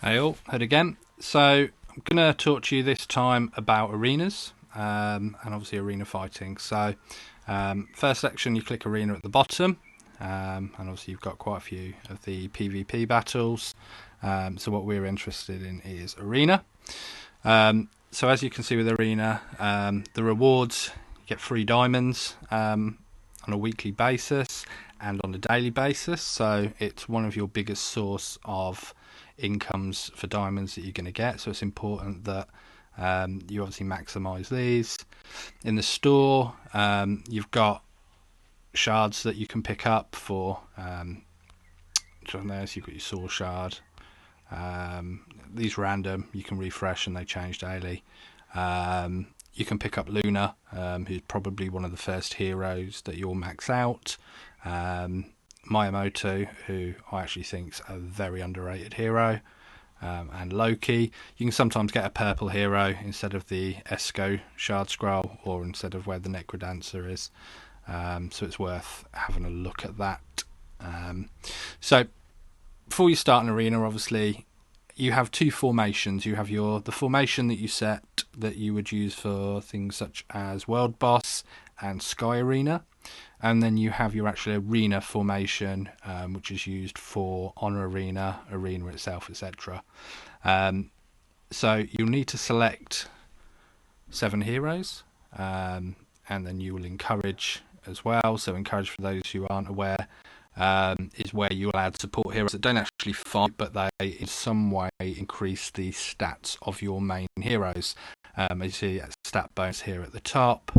Hey all, head again. So I'm going to talk to you this time about arenas and obviously arena fighting. So first section, you click arena at the bottom, and obviously you've got quite a few of the PvP battles. So what we're interested in is arena. So as you can see with arena, the rewards, you get 3 diamonds on a weekly basis and on a daily basis. So it's one of your biggest source of incomes for diamonds that you're going to get, so it's important that you obviously maximize these. In the store, you've got shards that you can pick up for so you've got your soul shard. These random, you can refresh and they change daily. You can pick up Luna, who's probably one of the first heroes that you'll max out. Miyamoto, who I actually think is a very underrated hero, and Loki. You can sometimes get a purple hero instead of the Esco shard scroll, or instead of where the Necrodancer is. So it's worth having a look at that. So before you start an arena, obviously you have 2 formations. You have the formation that you set that you would use for things such as World Boss and Sky Arena, and then you have your actual arena formation, which is used for Honor Arena, Arena itself, etc. So you'll need to select 7 heroes, and then you will encourage as well. So encourage, for those who aren't aware, is where you add support heroes that don't actually fight, but they in some way increase the stats of your main heroes. As you see, a stat bonus here at the top,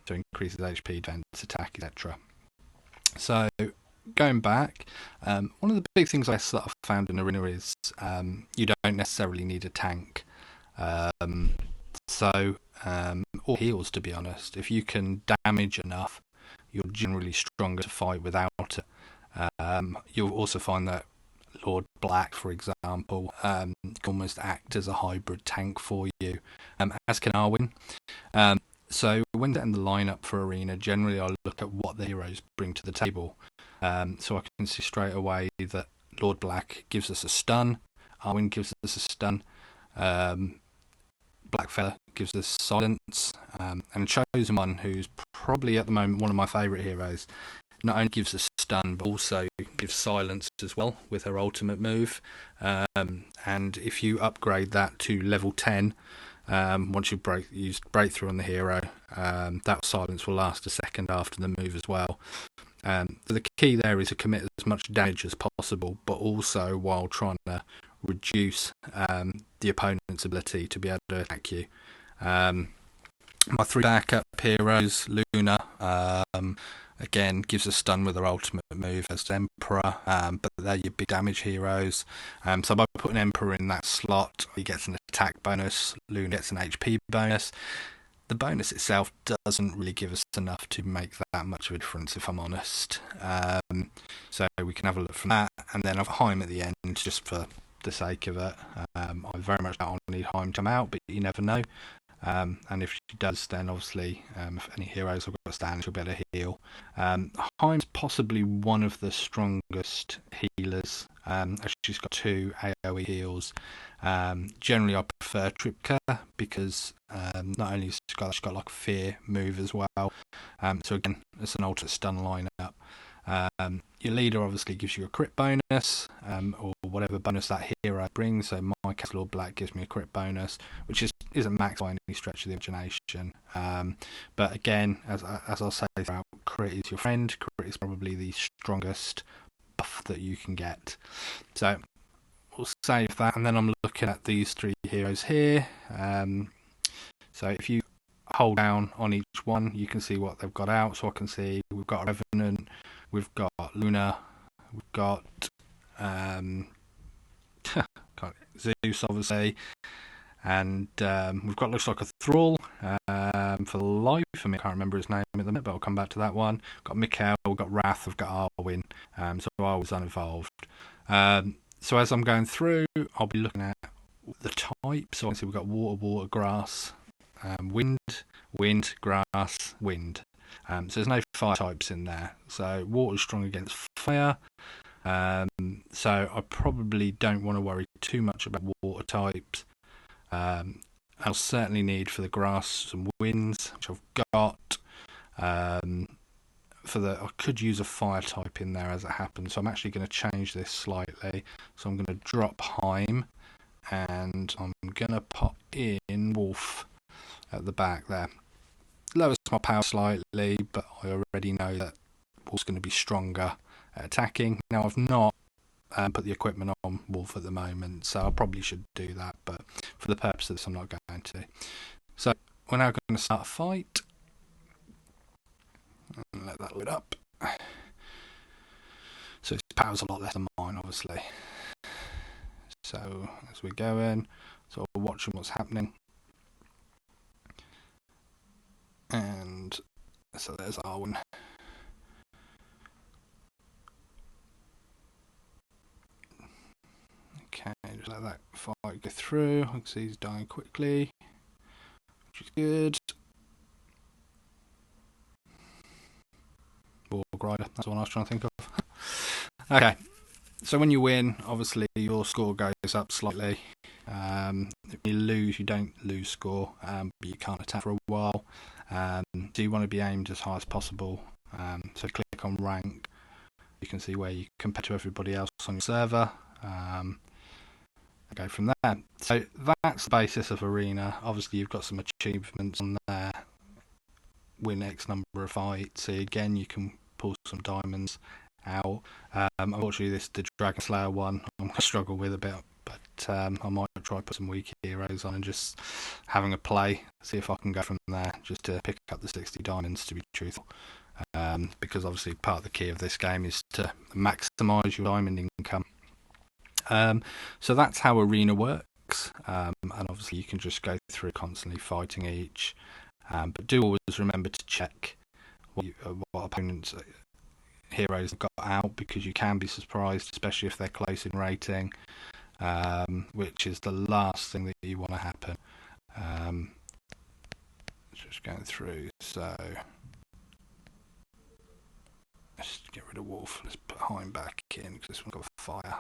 so increases HP, defense, attack, etc. So going back, one of the big things I sort of found in arena is you don't necessarily need a tank. Or heals, to be honest. If you can damage enough, you're generally stronger to fight without it. You'll also find that Lord Black, for example, can almost act as a hybrid tank for you, as can Arwen. So when setting the lineup for arena, generally I look at what the heroes bring to the table. So I can see straight away that Lord Black gives us a stun, Arwen gives us a stun, Blackfeather gives us silence, and Chosen One, who's probably at the moment one of my favourite heroes, not only gives us stun but also gives silence as well with her ultimate move. And if you upgrade that to level 10, once you've used breakthrough on the hero, that silence will last a second after the move as well. So the key there is to commit as much damage as possible, but also while trying to reduce the opponent's ability to be able to attack you. My 3 backup heroes, Luna, again gives a stun with her ultimate move as Emperor, but they're your big damage heroes. So by putting Emperor in that slot, he gets an attack bonus, Luna gets an HP bonus. The bonus itself doesn't really give us enough to make that much of a difference, if I'm honest. So we can have a look from that, and then have Heim at the end just for the sake of it. I very much don't need Heim to come out, but you never know. And if she does, then obviously, if any heroes have got a stand, she'll be able to heal. Heim's possibly one of the strongest healers, as she's got 2 AoE heals. Generally, I prefer Tripka because not only has she's got like a fear move as well. So again, it's an alternate stun lineup. Your leader obviously gives you a crit bonus, or whatever bonus that hero brings. So my case, Lord Black, gives me a crit bonus, which isn't max by any stretch of the imagination. But again, as I'll say throughout, crit is your friend. Crit is probably the strongest buff that you can get. So we'll save that, and then I'm looking at these 3 heroes here. So if you hold down on each one, you can see what they've got out. So I can see we've got a Revenant, we've got Luna, we've got Zeus, obviously, and we've got, looks like, a Thrall. For the life of me, I can't remember his name at the minute, but I'll come back to that one. We've got Mikhail, we've got Wrath, we've got Arwen. So Arwen's unevolved. So as I'm going through, I'll be looking at the type. So obviously we've got water, grass, wind, grass, wind. So there's no fire types in there. So water's strong against fire, So I probably don't want to worry too much about water types. I'll certainly need for the grass some winds, which I've got. I could use a fire type in there as it happens, so I'm actually going to change this slightly. So I'm going to drop Heim, and I'm going to pop in Wolf at the back there. Lowers my power slightly, but I already know that Wolf's going to be stronger at attacking. Now I've not put the equipment on Wolf at the moment, so I probably should do that, but for the purpose of this I'm not going to. So we're now going to start a fight. And let that load up. So his power's a lot less than mine, obviously. So as we're going, so we're watching what's happening. And so there's Arwen. Okay, just let that fight go through. I can see he's dying quickly, which is good. War Grider, that's the one I was trying to think of. Okay, so when you win, obviously your score goes up slightly. If you lose, you don't lose score, but you can't attack for a while. So you want to be aimed as high as possible. So click on rank. You can see where you compare to everybody else on your server. Go from there. So that's the basis of Arena. Obviously you've got some achievements on there. Win X number of fights. So again, you can pull some diamonds out. Unfortunately, the Dragon Slayer one I'm going to struggle with a bit, but I might try put some weak heroes on and just having a play, see if I can go from there, just to pick up the 60 diamonds, to be truthful. Because obviously part of the key of this game is to maximise your diamond income. So that's how Arena works, and obviously you can just go through constantly fighting each. But do always remember to check what opponents' heroes have got out, because you can be surprised, especially if they're close in rating, which is the last thing that you want to happen. Just going through, so let's get rid of Wolf. Let's put Heim back in because this one's got fire.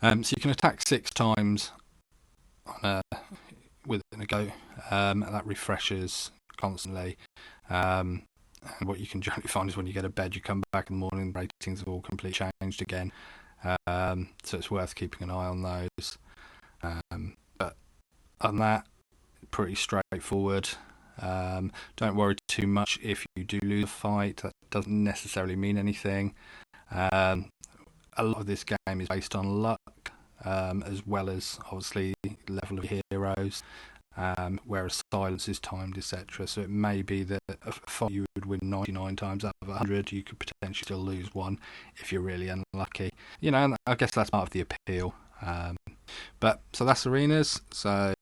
So you can attack 6 times within a go. That refreshes constantly. And what you can generally find is when you get to bed, you come back in the morning, the ratings have all completely changed again. So it's worth keeping an eye on those. But on that, pretty straightforward. Don't worry too much if you do lose a fight. That doesn't necessarily mean anything. A lot of this game is based on luck, as well as obviously level of heroes, whereas silence is timed, etc. So it may be that a fight you would win 99 times out of 100, you could potentially still lose one if you're really unlucky. And I guess that's part of the appeal. But so that's Arenas. So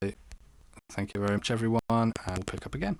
thank you very much, everyone, and we'll pick up again.